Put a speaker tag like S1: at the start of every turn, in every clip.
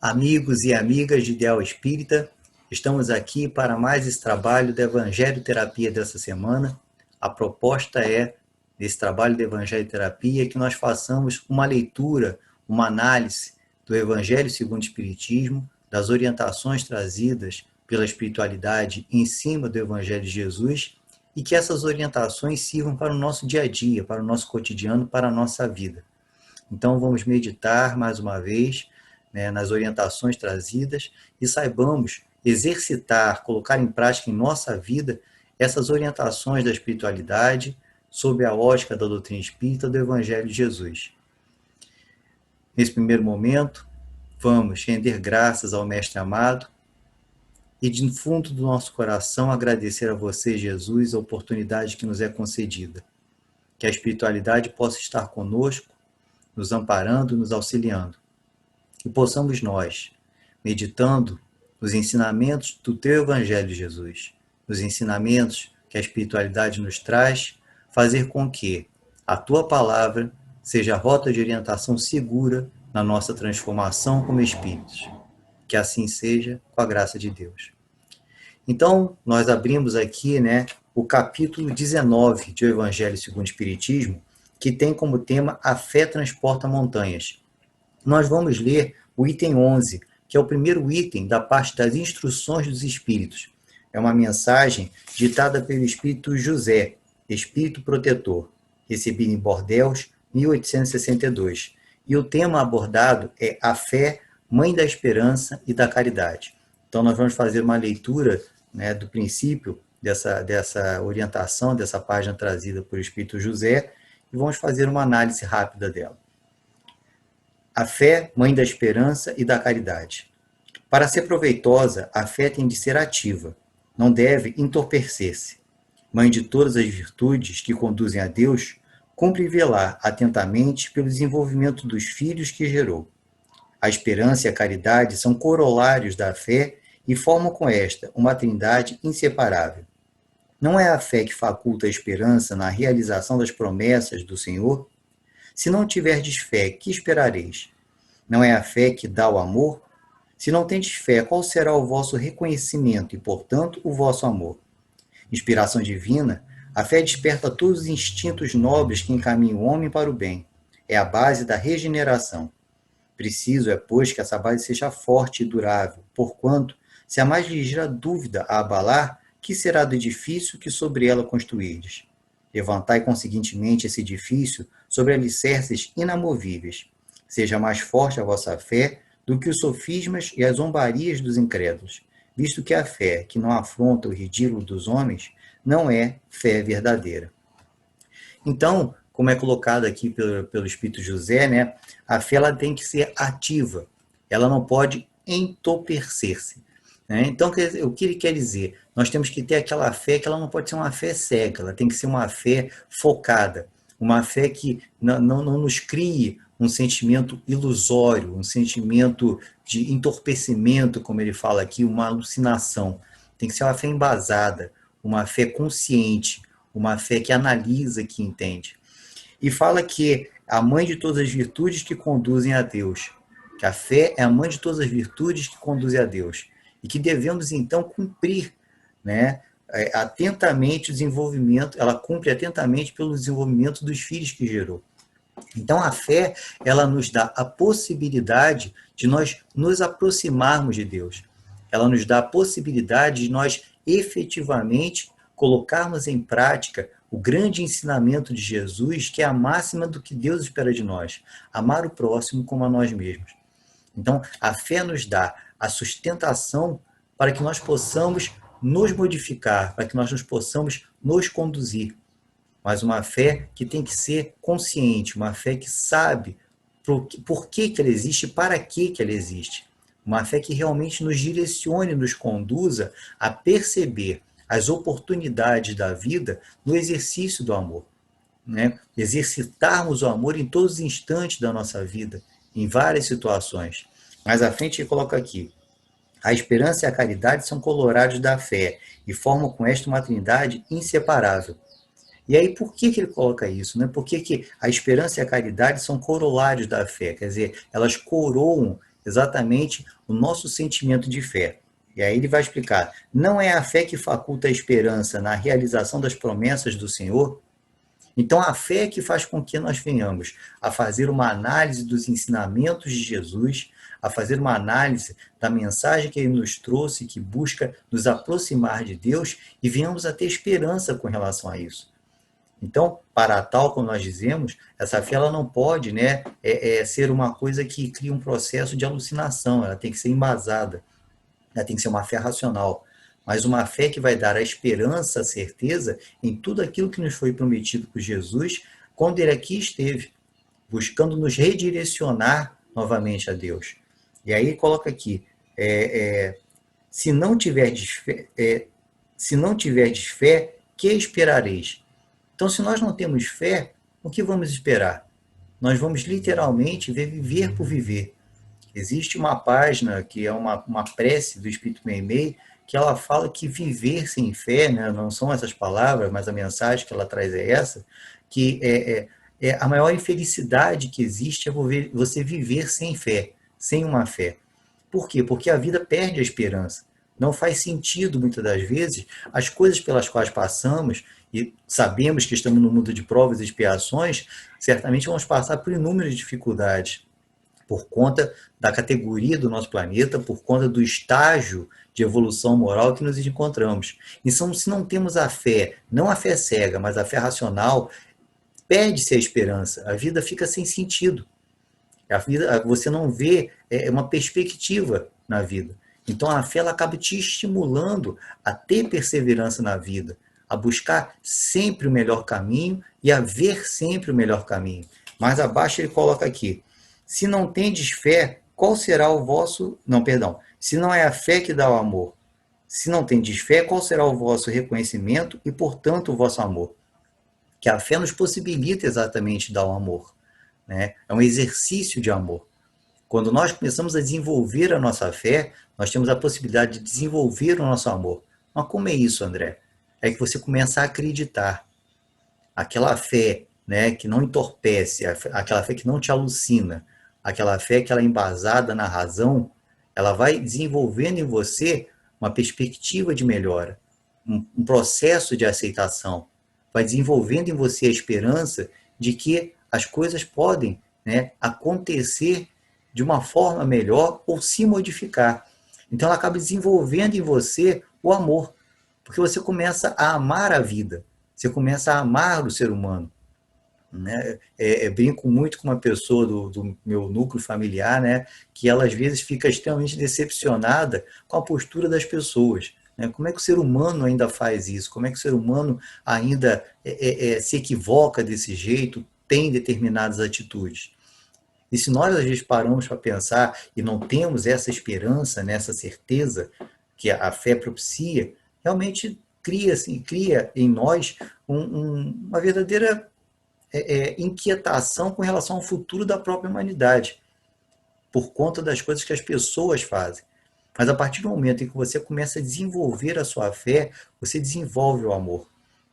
S1: Amigos e amigas de Ideal Espírita, estamos aqui para mais esse trabalho da Evangelho Terapia dessa semana. A proposta é, desse trabalho de Evangelho Terapia, que nós façamos uma leitura, uma análise do Evangelho segundo o Espiritismo, das orientações trazidas pela espiritualidade em cima do Evangelho de Jesus, e que essas orientações sirvam para o nosso dia a dia, para o nosso cotidiano, para a nossa vida. Então, vamos meditar mais uma vez, né, nas orientações trazidas e saibamos exercitar, colocar em prática em nossa vida essas orientações da espiritualidade sob a ótica da doutrina espírita do Evangelho de Jesus. Nesse primeiro momento, vamos render graças ao Mestre amado e, de fundo do nosso coração, agradecer a você, Jesus, a oportunidade que nos é concedida. Que a espiritualidade possa estar conosco, nos amparando, nos auxiliando. E possamos nós, meditando nos ensinamentos do Teu Evangelho, Jesus, nos ensinamentos que a espiritualidade nos traz, fazer com que a Tua Palavra seja a rota de orientação segura na nossa transformação como espíritos. Que assim seja, com a graça de Deus. Então, nós abrimos aqui, o capítulo 19 do Evangelho segundo o Espiritismo, que tem como tema A Fé Transporta Montanhas. Nós vamos ler o item 11, que é o primeiro item da parte das instruções dos espíritos. É uma mensagem ditada pelo espírito José, espírito protetor, recebido em Bordeaux, 1862. E o tema abordado é a fé, mãe da esperança e da caridade. Então, nós vamos fazer uma leitura, do princípio dessa orientação, dessa página trazida por espírito José, e vamos fazer uma análise rápida dela. A fé, mãe da esperança e da caridade. Para ser proveitosa, a fé tem de ser ativa, não deve entorpecer-se. Mãe de todas as virtudes que conduzem a Deus, cumpre velar atentamente pelo desenvolvimento dos filhos que gerou. A esperança e a caridade são corolários da fé e formam com esta uma trindade inseparável. Não é a fé que faculta a esperança na realização das promessas do Senhor? Se não tiverdes fé, que esperareis? Não é a fé que dá o amor? Se não tendes fé, qual será o vosso reconhecimento e, portanto, o vosso amor? Inspiração divina, a fé desperta todos os instintos nobres que encaminham o homem para o bem. É a base da regeneração. Preciso é, pois, que essa base seja forte e durável, porquanto, se a mais ligeira dúvida a abalar, que será do edifício que sobre ela construirdes? Levantai, conseguintemente, esse edifício sobre alicerces inamovíveis. Seja mais forte a vossa fé do que os sofismas e as zombarias dos incrédulos, visto que a fé que não afronta o ridículo dos homens não é fé verdadeira. Então, como é colocado aqui pelo Espírito José, a fé ela tem que ser ativa, ela não pode entorpecer-se. Então, o que ele quer dizer? Nós temos que ter aquela fé que ela não pode ser uma fé cega, ela tem que ser uma fé focada, uma fé que não nos crie um sentimento ilusório, um sentimento de entorpecimento, como ele fala aqui, uma alucinação. Tem que ser uma fé embasada, uma fé consciente, uma fé que analisa, que entende. E fala que a mãe de todas as virtudes que conduzem a Deus, que a fé é a mãe de todas as virtudes que conduzem a Deus, e que devemos, então, cumprir, atentamente o desenvolvimento, ela cumpre atentamente pelo desenvolvimento dos filhos que gerou. Então, a fé, ela nos dá a possibilidade de nós nos aproximarmos de Deus. Ela nos dá a possibilidade de nós efetivamente colocarmos em prática o grande ensinamento de Jesus, que é a máxima do que Deus espera de nós, amar o próximo como a nós mesmos. Então, a fé nos dá a sustentação para que nós possamos nos modificar, para que nós nos possamos nos conduzir. Mas uma fé que tem que ser consciente, uma fé que sabe por que ela existe e para que ela existe. Uma fé que realmente nos direcione, nos conduza a perceber as oportunidades da vida no exercício do amor. Exercitarmos o amor em todos os instantes da nossa vida, em várias situações. Mais à frente ele coloca aqui: a esperança e a caridade são colorados da fé e formam com esta uma trindade inseparável. E aí, por que ele coloca isso? Por que a esperança e a caridade são corolários da fé? Quer dizer, elas coroam, exatamente o nosso sentimento de fé. E aí ele vai explicar: não é a fé que faculta a esperança na realização das promessas do Senhor? Então, a fé é que faz com que nós venhamos a fazer uma análise dos ensinamentos de Jesus, a fazer uma análise da mensagem que ele nos trouxe, que busca nos aproximar de Deus, e venhamos a ter esperança com relação a isso. Então, para tal, como nós dizemos, essa fé ela não pode, né, ser uma coisa que cria um processo de alucinação, ela tem que ser embasada, ela tem que ser uma fé racional, mas uma fé que vai dar a esperança, a certeza em tudo aquilo que nos foi prometido por Jesus quando ele aqui esteve, buscando nos redirecionar novamente a Deus. E aí coloca aqui, se não tiverdes fé, se não tiverdes fé, que esperareis? Então, se nós não temos fé, o que vamos esperar? Nós vamos literalmente viver por viver. Existe uma página que é uma prece do Espírito Meimei, que ela fala que viver sem fé, né, não são essas palavras, mas a mensagem que ela traz é essa, que a maior infelicidade que existe é você viver sem fé, sem uma fé. Por quê? Porque a vida perde a esperança. Não faz sentido, muitas das vezes, as coisas pelas quais passamos, e sabemos que estamos no mundo de provas e expiações, certamente vamos passar por inúmeras dificuldades, por conta da categoria do nosso planeta, por conta do estágio de evolução moral que nos encontramos. Então, se não temos a fé, não a fé cega, mas a fé racional, perde-se a esperança, a vida fica sem sentido. A vida, você não vê uma perspectiva na vida. Então a fé ela acaba te estimulando a ter perseverança na vida, a buscar sempre o melhor caminho e a ver sempre o melhor caminho. Mais abaixo ele coloca aqui: se não tendes fé, qual será o vosso... Não, perdão. Se não é a fé que dá o amor. Se não tendes fé, qual será o vosso reconhecimento e, portanto, o vosso amor? Que a fé nos possibilita exatamente dar o amor, né? É um exercício de amor. Quando nós começamos a desenvolver a nossa fé, nós temos a possibilidade de desenvolver o nosso amor. Mas como é isso, André? É que você começa a acreditar. Aquela fé, né, que não entorpece, aquela fé que não te alucina, aquela fé que ela é embasada na razão, ela vai desenvolvendo em você uma perspectiva de melhora, um processo de aceitação, vai desenvolvendo em você a esperança de que as coisas podem, né, acontecer de uma forma melhor ou se modificar. Então ela acaba desenvolvendo em você o amor, porque você começa a amar a vida, você começa a amar o ser humano. Né? Brinco muito com uma pessoa do meu núcleo familiar, né, que ela às vezes fica extremamente decepcionada com a postura das pessoas. Né? Como é que o ser humano ainda faz isso? Como é que o ser humano ainda se equivoca desse jeito, tem determinadas atitudes? E se nós às vezes paramos para pensar e não temos essa esperança, né, essa certeza que a fé propicia, realmente cria em nós uma verdadeira inquietação com relação ao futuro da própria humanidade, por conta das coisas que as pessoas fazem. Mas a partir do momento em que você começa a desenvolver a sua fé, você desenvolve o amor.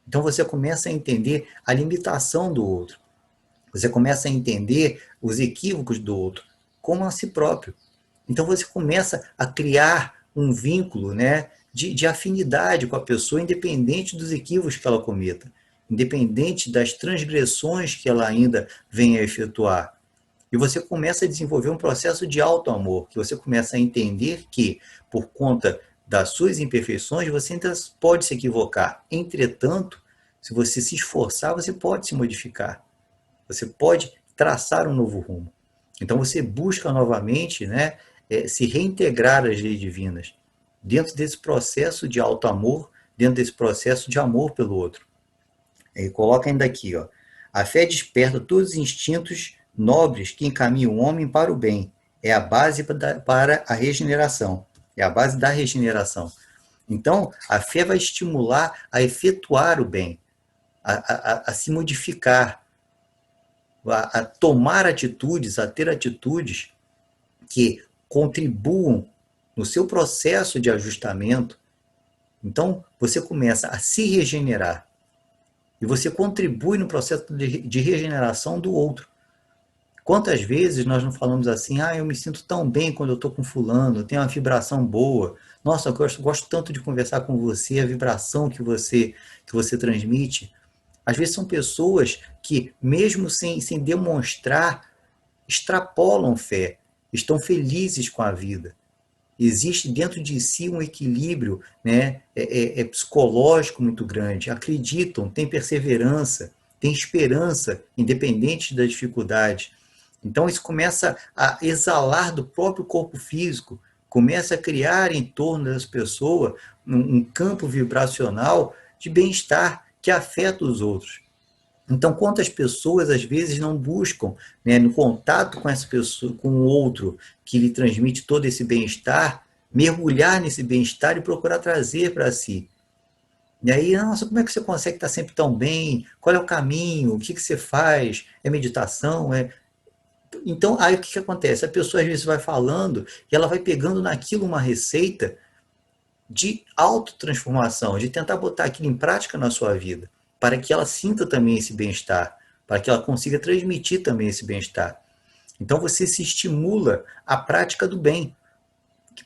S1: Então você começa a entender a limitação do outro. Você começa a entender os equívocos do outro, como a si próprio. Então você começa a criar um vínculo, né, de afinidade com a pessoa, independente dos equívocos que ela cometa, independente das transgressões que ela ainda venha a efetuar. E você começa a desenvolver um processo de auto-amor, que você começa a entender que, por conta das suas imperfeições, você ainda pode se equivocar. Entretanto, se você se esforçar, você pode se modificar. Você pode traçar um novo rumo. Então você busca novamente, né, se reintegrar às leis divinas, dentro desse processo de auto-amor, dentro desse processo de amor pelo outro. Ele coloca ainda aqui, ó, a fé desperta todos os instintos nobres que encaminham o homem para o bem. É a base para a regeneração. É a base da regeneração. Então, a fé vai estimular a efetuar o bem, a se modificar, a tomar atitudes, a ter atitudes que contribuam no seu processo de ajustamento. Então, você começa a se regenerar e você contribui no processo de regeneração do outro. Quantas vezes nós não falamos assim, eu me sinto tão bem quando eu estou com fulano, eu tenho uma vibração boa. Nossa, eu gosto tanto de conversar com você, a vibração que você transmite. Às vezes são pessoas que, mesmo sem demonstrar, extrapolam fé, estão felizes com a vida. Existe dentro de si um equilíbrio, né, psicológico muito grande. Acreditam, têm perseverança, têm esperança, independente da dificuldade. Então isso começa a exalar do próprio corpo físico, começa a criar em torno das pessoas um campo vibracional de bem-estar que afeta os outros. Então, quantas pessoas às vezes não buscam, né, no contato com essa pessoa, com o outro que lhe transmite todo esse bem-estar, mergulhar nesse bem-estar e procurar trazer para si. E aí, nossa, como é que você consegue estar sempre tão bem? Qual é o caminho? O que você faz? É meditação? Então, aí o que acontece? A pessoa às vezes vai falando e ela vai pegando naquilo uma receita de autotransformação, de tentar botar aquilo em prática na sua vida, para que ela sinta também esse bem-estar, para que ela consiga transmitir também esse bem-estar. Então você se estimula à prática do bem,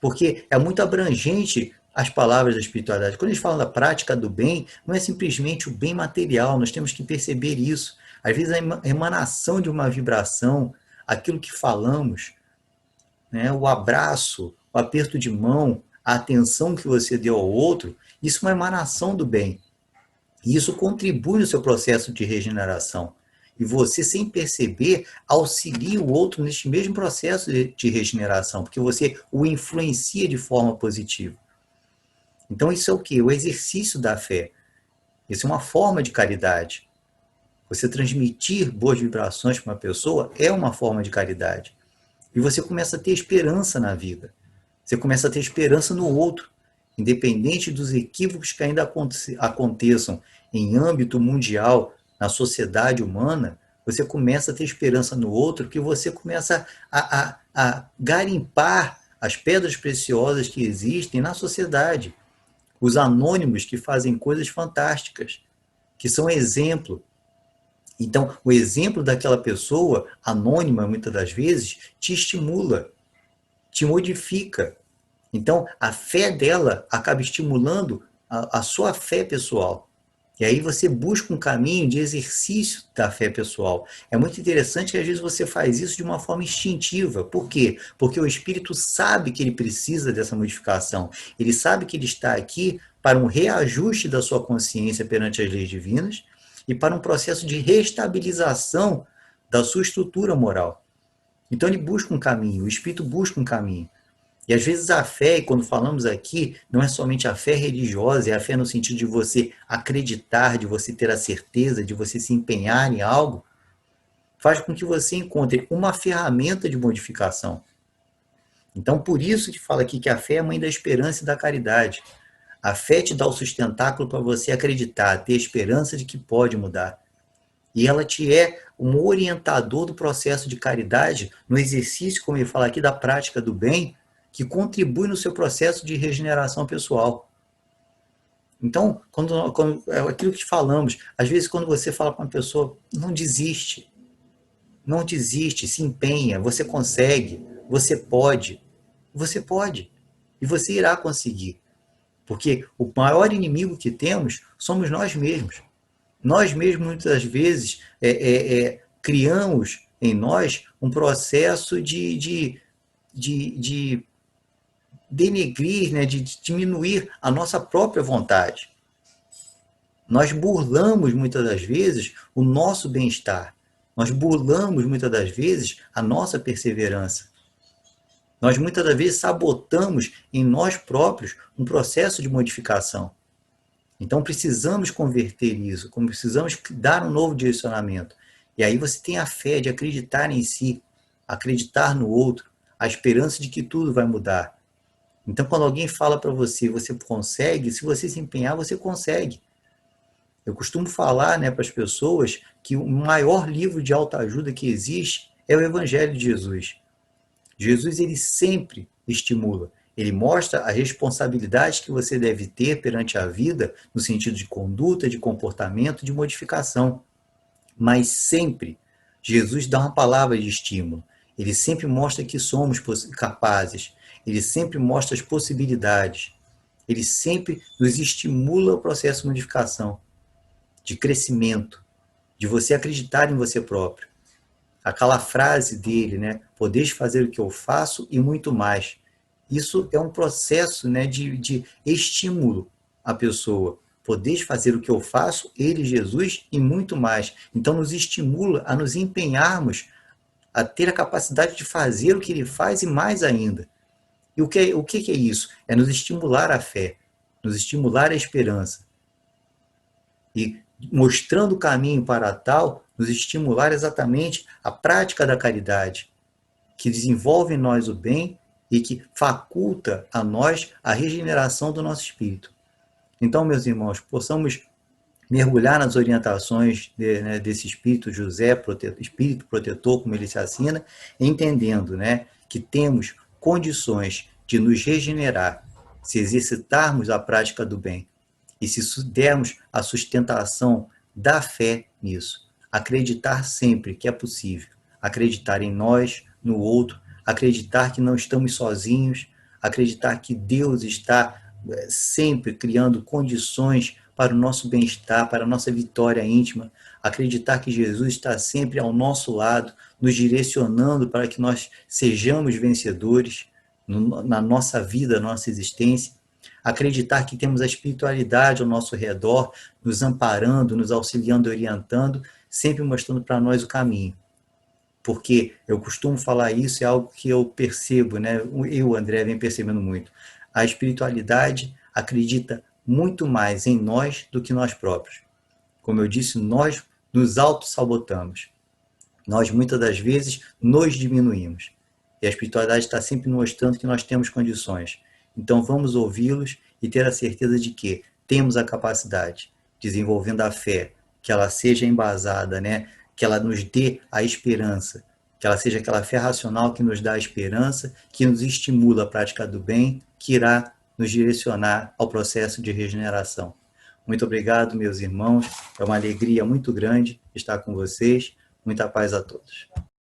S1: porque é muito abrangente as palavras da espiritualidade. Quando eles falam da prática do bem, não é simplesmente o bem material, nós temos que perceber isso. Às vezes a emanação de uma vibração, aquilo que falamos, né, o abraço, o aperto de mão, a atenção que você deu ao outro, isso é uma emanação do bem. E isso contribui no seu processo de regeneração. E você, sem perceber, auxilia o outro neste mesmo processo de regeneração, porque você o influencia de forma positiva. Então, isso é o quê? O exercício da fé. Isso é uma forma de caridade. Você transmitir boas vibrações para uma pessoa é uma forma de caridade. E você começa a ter esperança na vida. Você começa a ter esperança no outro. Independente dos equívocos que ainda aconteçam em âmbito mundial, na sociedade humana, você começa a ter esperança no outro, que você começa a garimpar as pedras preciosas que existem na sociedade. Os anônimos que fazem coisas fantásticas, que são exemplo. Então, o exemplo daquela pessoa, anônima muitas das vezes, te estimula, te modifica. Então, a fé dela acaba estimulando a sua fé pessoal. E aí você busca um caminho de exercício da fé pessoal. É muito interessante que às vezes você faz isso de uma forma instintiva. Por quê? Porque o espírito sabe que ele precisa dessa modificação. Ele sabe que ele está aqui para um reajuste da sua consciência perante as leis divinas e para um processo de reestabilização da sua estrutura moral. Então ele busca um caminho, o espírito busca um caminho. E às vezes a fé, e quando falamos aqui, não é somente a fé religiosa, é a fé no sentido de você acreditar, de você ter a certeza, de você se empenhar em algo, faz com que você encontre uma ferramenta de modificação. Então, por isso que fala aqui que a fé é a mãe da esperança e da caridade. A fé te dá o sustentáculo para você acreditar, ter esperança de que pode mudar. E ela te é um orientador do processo de caridade, no exercício, como ele fala aqui, da prática do bem, que contribui no seu processo de regeneração pessoal. Então, quando é aquilo que te falamos, às vezes quando você fala com uma pessoa, não desiste, se empenha, você pode, e você irá conseguir. Porque o maior inimigo que temos somos nós mesmos. Nós mesmos, muitas das vezes, criamos em nós um processo de denegrir, né, de diminuir a nossa própria vontade. Nós burlamos, muitas das vezes, o nosso bem-estar. Nós burlamos, muitas das vezes, a nossa perseverança. Nós, muitas das vezes, sabotamos em nós próprios um processo de modificação. Então, precisamos converter isso, precisamos dar um novo direcionamento. E aí você tem a fé de acreditar em si, acreditar no outro, a esperança de que tudo vai mudar. Então, quando alguém fala para você, você consegue, se você se empenhar, você consegue. Eu costumo falar, né, para as pessoas que o maior livro de autoajuda que existe é o Evangelho de Jesus. Jesus, ele sempre estimula. Ele mostra a responsabilidade que você deve ter perante a vida, no sentido de conduta, de comportamento, de modificação. Mas sempre, Jesus dá uma palavra de estímulo. Ele sempre mostra que somos capazes. Ele sempre mostra as possibilidades. Ele sempre nos estimula o processo de modificação, de crescimento, de você acreditar em você próprio. Aquela frase dele, né? Podeis fazer o que eu faço e muito mais. Isso é um processo, né, de estímulo à pessoa. Podeis fazer o que eu faço, ele, Jesus, e muito mais. Então, nos estimula a nos empenharmos a ter a capacidade de fazer o que ele faz e mais ainda. E o que é isso? É nos estimular a fé, nos estimular a esperança. E mostrando o caminho para tal, nos estimular exatamente a prática da caridade, que desenvolve em nós o bem e que faculta a nós a regeneração do nosso espírito. Então, meus irmãos, possamos mergulhar nas orientações desse espírito José, espírito protetor, como ele se assina, entendendo, né, que temos condições de nos regenerar, se exercitarmos a prática do bem e se dermos a sustentação da fé nisso. Acreditar sempre que é possível, acreditar em nós, no outro, acreditar que não estamos sozinhos, acreditar que Deus está sempre criando condições para o nosso bem-estar, para a nossa vitória íntima, acreditar que Jesus está sempre ao nosso lado, nos direcionando para que nós sejamos vencedores na nossa vida, na nossa existência, acreditar que temos a espiritualidade ao nosso redor, nos amparando, nos auxiliando, orientando, sempre mostrando para nós o caminho. Porque eu costumo falar isso, é algo que eu percebo, né? Eu, André, venho percebendo muito. A espiritualidade acredita muito mais em nós do que nós próprios. Como eu disse, nós nos auto-sabotamos. Nós, muitas das vezes, nos diminuímos. E a espiritualidade está sempre mostrando que nós temos condições. Então, vamos ouvi-los e ter a certeza de que temos a capacidade, desenvolvendo a fé, que ela seja embasada, né? Que ela nos dê a esperança, que ela seja aquela fé racional que nos dá a esperança, que nos estimula a prática do bem, que irá nos direcionar ao processo de regeneração. Muito obrigado, meus irmãos. É uma alegria muito grande estar com vocês. Muita paz a todos.